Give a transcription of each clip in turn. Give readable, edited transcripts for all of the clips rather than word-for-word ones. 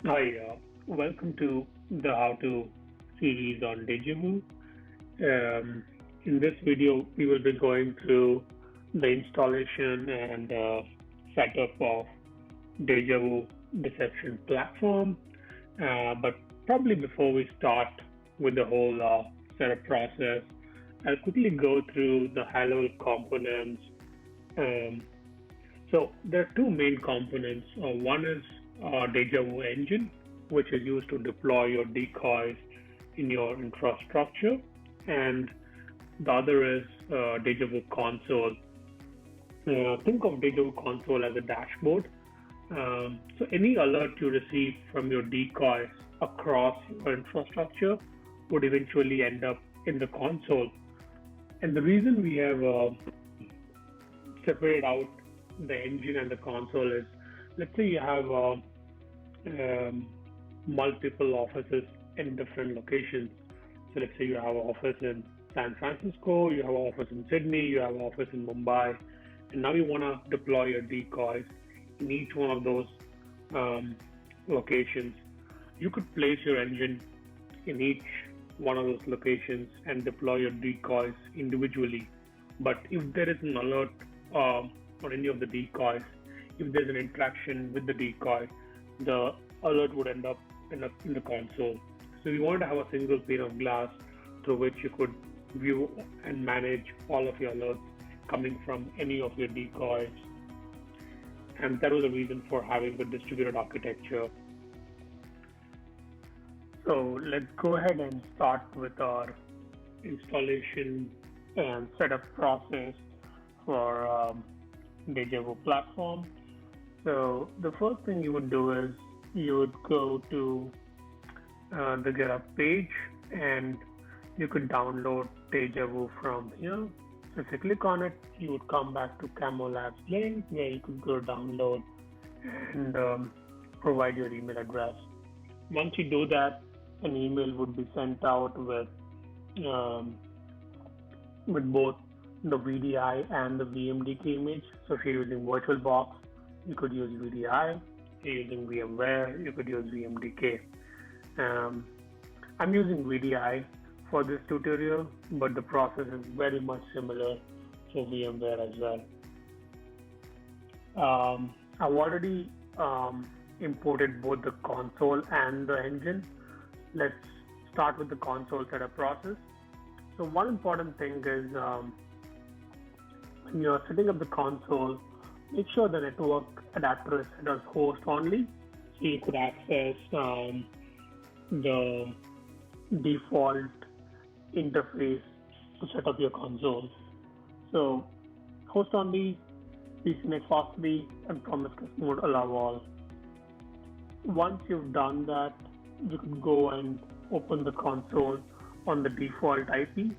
Hi, welcome to the How To series on DejaVu. In this video, we will be going through the installation and setup of DejaVu deception platform. But probably before we start with the whole setup process, I'll quickly go through the high-level components. Um, so there are two main components. One is DejaVu engine, which is used to deploy your decoys in your infrastructure, and the other is DejaVu console. Think of DejaVu console as a dashboard. So any alert you receive from your decoys across your infrastructure would eventually end up in the console. And the reason we have separated out the engine and the console is, let's say you have um, multiple offices in different locations. So let's say you have an office in San Francisco, you have an office in Sydney, you have an office in Mumbai, and now you want to deploy your decoys in each one of those um, locations. You could place your engine in each one of those locations and deploy your decoys individually. But if there is an alert on any of the decoys, if there's an interaction with the decoy, the alert would end up in the console. So we wanted to have a single pane of glass through which you could view and manage all of your alerts coming from any of your decoys. And that was the reason for having the distributed architecture. So let's go ahead and start with our installation and setup process for DejaVu platform. So the first thing you would do is you would go to the GitHub page and you could download DejaVu from here. So if you click on it, you would come back to Camo Labs link where you could go download and provide your email address. Once you do that, an email would be sent out um, with both the VDI and the VMDK image. So if you're using VirtualBox, you could use VDI. If you're using VMware, you could use VMDK. Um, I'm using VDI for this tutorial, but the process is very much similar for VMware as well. I've already imported both the console and the engine. Let's start with the console setup process. So one important thing is when you're setting up the console, make sure the network adapter is set as host only, so you could access the default interface to set up your console. So host only, PCNet fastly, and promiscuous mode allow all. Once you've done that, you can go and open the console on the default IP,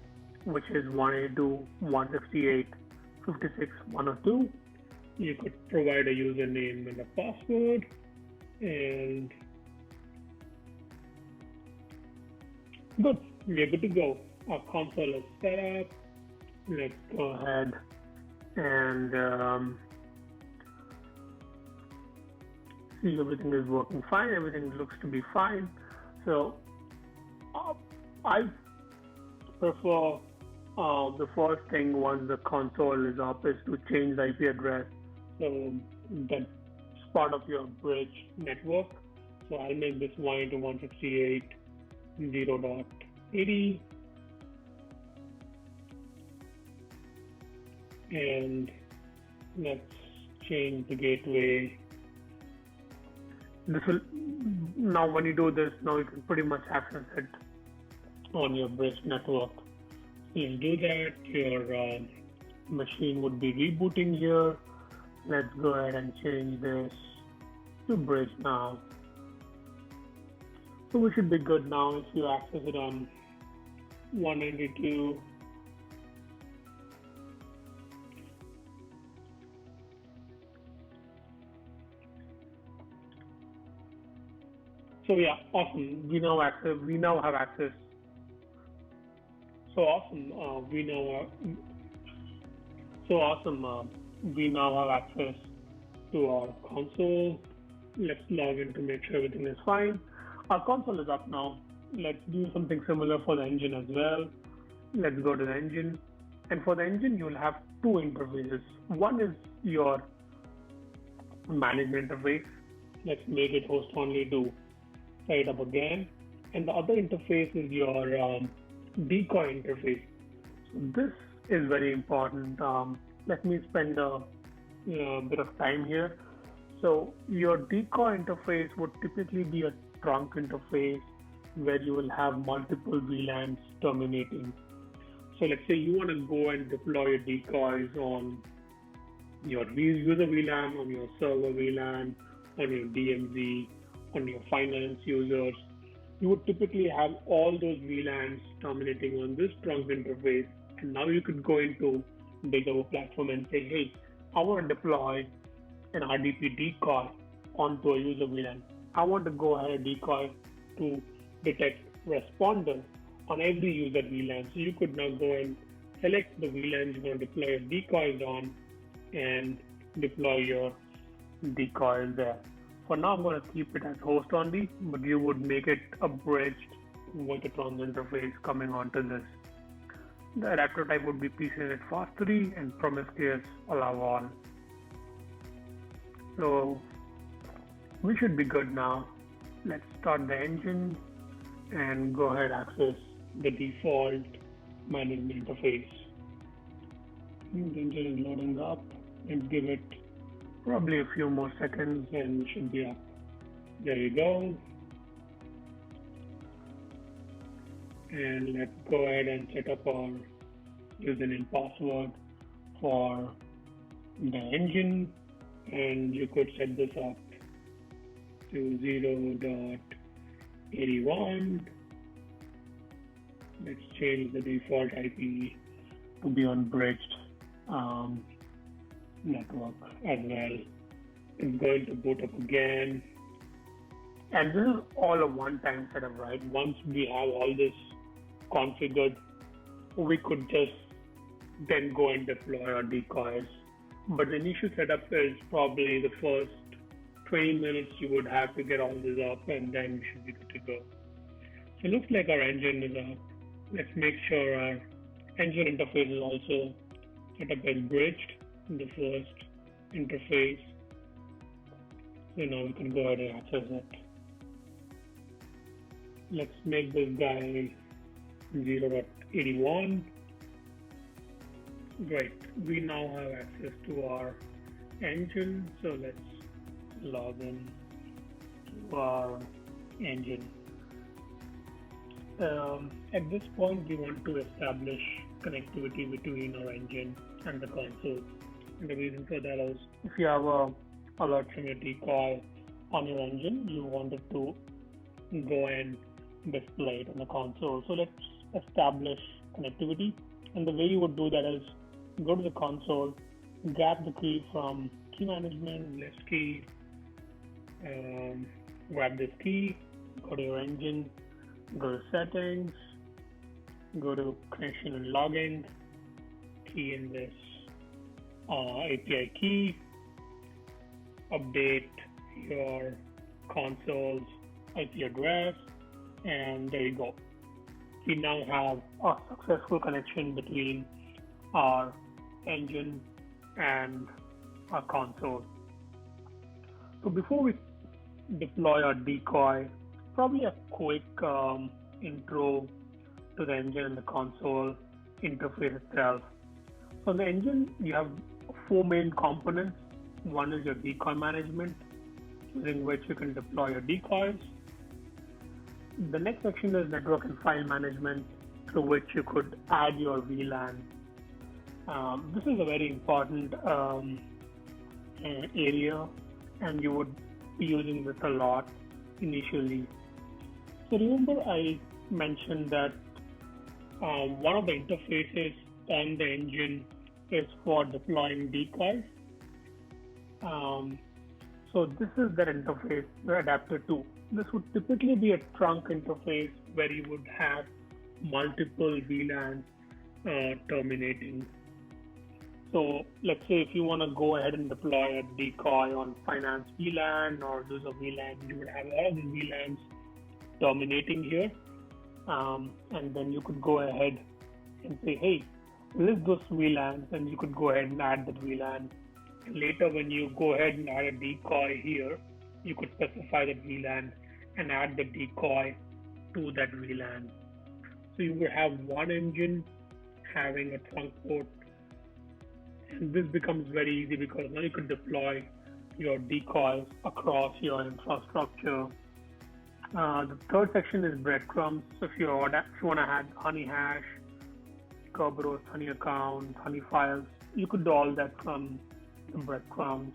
which is 192.168.56.102. You could provide a username and a password, and good, we're good to go. Our console is set up. Let's go ahead and see everything is working fine. Everything looks to be fine. So I prefer the first thing once the console is up is to change the IP address. So that's part of your bridge network. So I'll make this 192.168.0.80 and let's change the gateway. This will now when you do this, now you can pretty much access it on your bridge network. You do that, your machine would be rebooting here. Let's go ahead and change this to bridge now. So we should be good now if you access it on 192. So yeah, awesome. We now have access. So awesome. We now have access to our console. Let's log in to make sure everything is fine. Our console is up now. Let's do something similar for the engine as well. Let's go to the engine. And for the engine, you'll have two interfaces. One is your management interface. Let's make it host only to set it up again. And the other interface is your decoy interface. So this is very important. Let me spend a bit of time here. So your decoy interface would typically be a trunk interface where you will have multiple VLANs terminating. So let's say you want to go and deploy your decoys on your user VLAN, on your server VLAN, on your DMZ, on your finance users. You would typically have all those VLANs terminating on this trunk interface. And now you could go into DejaVu platform and say, hey, I want to deploy an RDP decoy onto a user VLAN. I want to go ahead and decoy to detect responders on every user VLAN. So you could now go and select the VLANs you want to deploy your decoys on and deploy your decoys there. For now, I'm going to keep it as host only, but you would make it a bridged with a trunk interface coming onto this. The adapter type would be PCNet FAST3 and promiscuous allow all. So we should be good now. Let's start the engine and go ahead and access the default management interface. The engine is loading up. Let's give it probably a few more seconds and we should be up. There you go. And let's go ahead and set up our username password for the engine, and you could set this up to 0.81. Let's change the default IP to be on bridged network as well. It's going to boot up again. And this is all a one-time setup, right? Once we have all this configured, we could just then go and deploy our decoys. But the initial setup is probably the first 20 minutes you would have to get all this up, and then we should be good to go. So it looks like our engine is up. Let's make sure our engine interface is also set up as bridged in the first interface. So now we can go ahead and access it. Let's make this guy 0.81. Great. We now have access to our engine. So let's log in to our engine. At this point, we want to establish connectivity between our engine and the console. And the reason for that is if you have a alert from your decoy on your engine, you want it to go and display it on the console. So let's establish connectivity. And the way you would do that is go to the console, grab the key from key management, list key, grab this key, go to your engine, go to settings, go to connection and login, key in this API key, update your console's IP address, and there you go. We now have a successful connection between our engine and our console. So before we deploy our decoy, probably a quick intro to the engine and the console interface itself. So in the engine, you have 4 main components. One is your decoy management, using which you can deploy your decoys. The next section is network and file management, through which you could add your VLAN. This is a very important area, and you would be using this a lot initially. So remember I mentioned that one of the interfaces on the engine is for deploying decoys. So this is that interface, the adapter 2. This would typically be a trunk interface where you would have multiple VLANs terminating. So let's say if you want to go ahead and deploy a decoy on finance VLAN or user VLAN, you would have all the VLANs dominating here. And then you could go ahead and say, hey, list those VLANs, and you could go ahead and add that VLAN. Later, when you go ahead and add a decoy here, you could specify that VLAN and add the decoy to that VLAN. So you would have one engine having a trunk port, and this becomes very easy because now you can deploy your decoys across your infrastructure. The third section is breadcrumbs. So if you want to add honey hash, Kerberos, honey account, honey files, you could do all that from the breadcrumbs.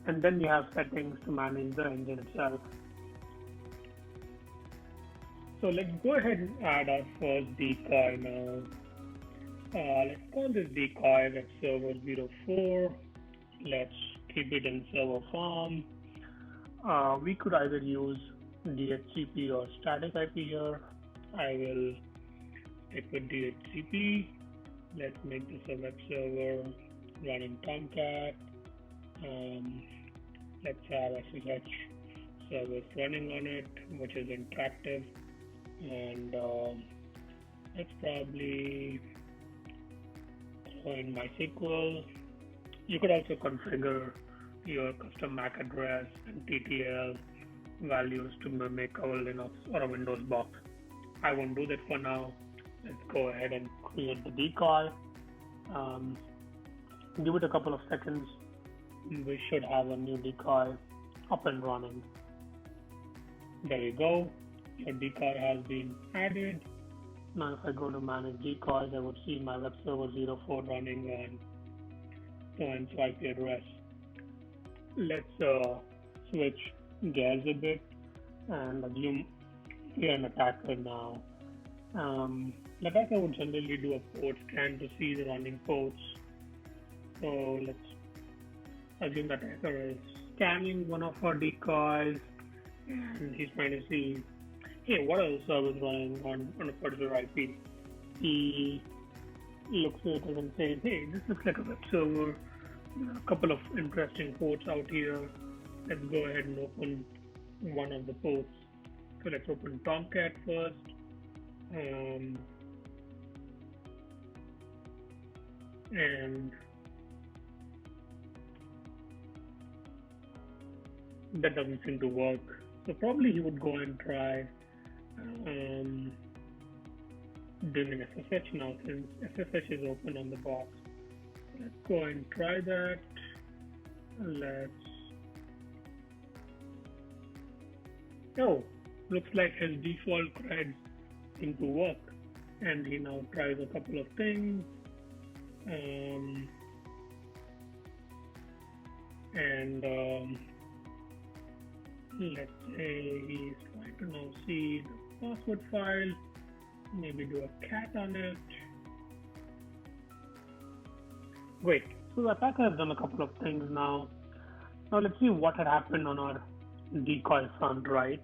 And then you have settings to manage the engine itself. So let's go ahead and add our first decoy now. Let's call this decoy web server 04. Let's keep it in server farm. We could either use DHCP or static IP here. I will stick with DHCP. Let's make this a web server running Tomcat. Let's have SSH service running on it, which is interactive. And let's probably throw in MySQL. You could also configure your custom MAC address and TTL values to mimic our Linux or a Windows box. I won't do that for now. Let's go ahead and create the decoy. Give it a couple of seconds. We should have a new decoy up and running. There you go. Your decoy has been added. Now if I go to manage decoys, I would see my web server 04 running on so-and-so IP address. Let's switch gears a bit and assume we're an attacker now. The attacker would generally do a port scan to see the running ports. So let's assume the attacker is scanning one of our decoys and he's trying to see, hey, what are the servers running on a particular IP? He looks at it and says, hey, this looks like a web server. There are a couple of interesting ports out here. Let's go ahead and open one of the ports. So let's open Tomcat first. And that doesn't seem to work. So probably he would go and try doing an SSH now, since SSH is open on the box. Let's go and try that. Looks like his default creds seem to work, and he now tries a couple of things. Let's say he's trying to now see the password file, maybe do a cat on it. Great. So the attacker has done a couple of things now. Now let's see what had happened on our decoy front, right?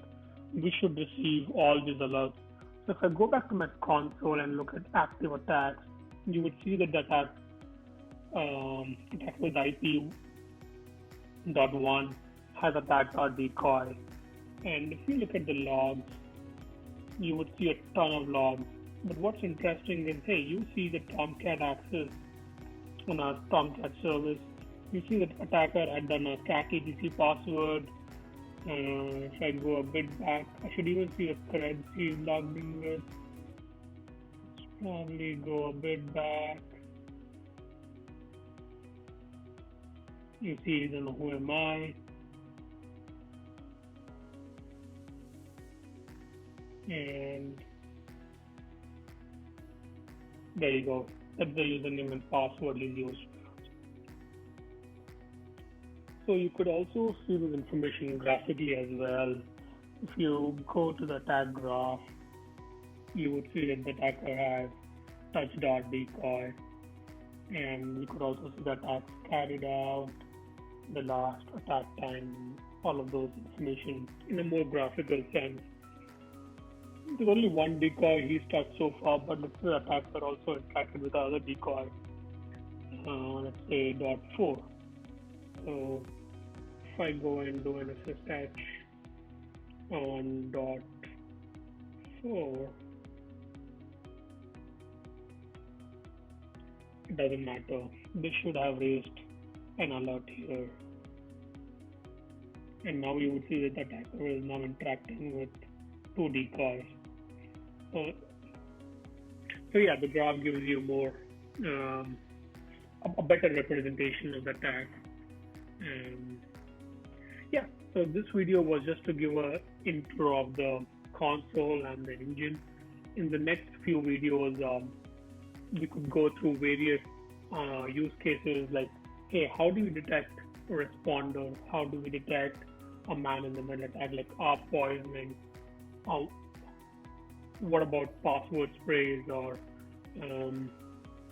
We should receive all these alerts. So if I go back to my console and look at active attacks, you would see that the attack with IP.1 has attacked our decoy. And if you look at the logs, you would see a ton of logs. But what's interesting is, hey, you see the Tomcat access on our Tomcat service. You see that attacker had done a cat etc password. If I go a bit back, I should even see a thread he's logged in with. Let's probably go a bit back. You see, then who am I? And there you go. That's the username and password is used. So you could also see this information graphically as well. If you go to the attack graph, you would see that the attacker has touched our decoy, and you could also see the attacks carried out, the last attack time, all of those information in a more graphical sense. There's only one decoy he's touched so far, but let's say the attacker also interacted with other decoy. let's say .4. So if I go and do an SSH on .4, it doesn't matter. This should have raised an alert here. And now you would see that the attacker is now interacting with two decoys. So, yeah, the graph gives you more, a better representation of the attack. Yeah, so this video was just to give a intro of the console and the engine. In the next few videos, we could go through various use cases like, hey, how do you detect a responder? How do we detect a man-in-the-middle attack like ARP poisoning? What about password sprays or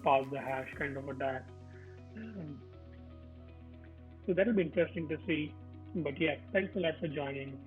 pass the hash kind of attack? So that'll be interesting to see. But yeah, thanks a lot for joining.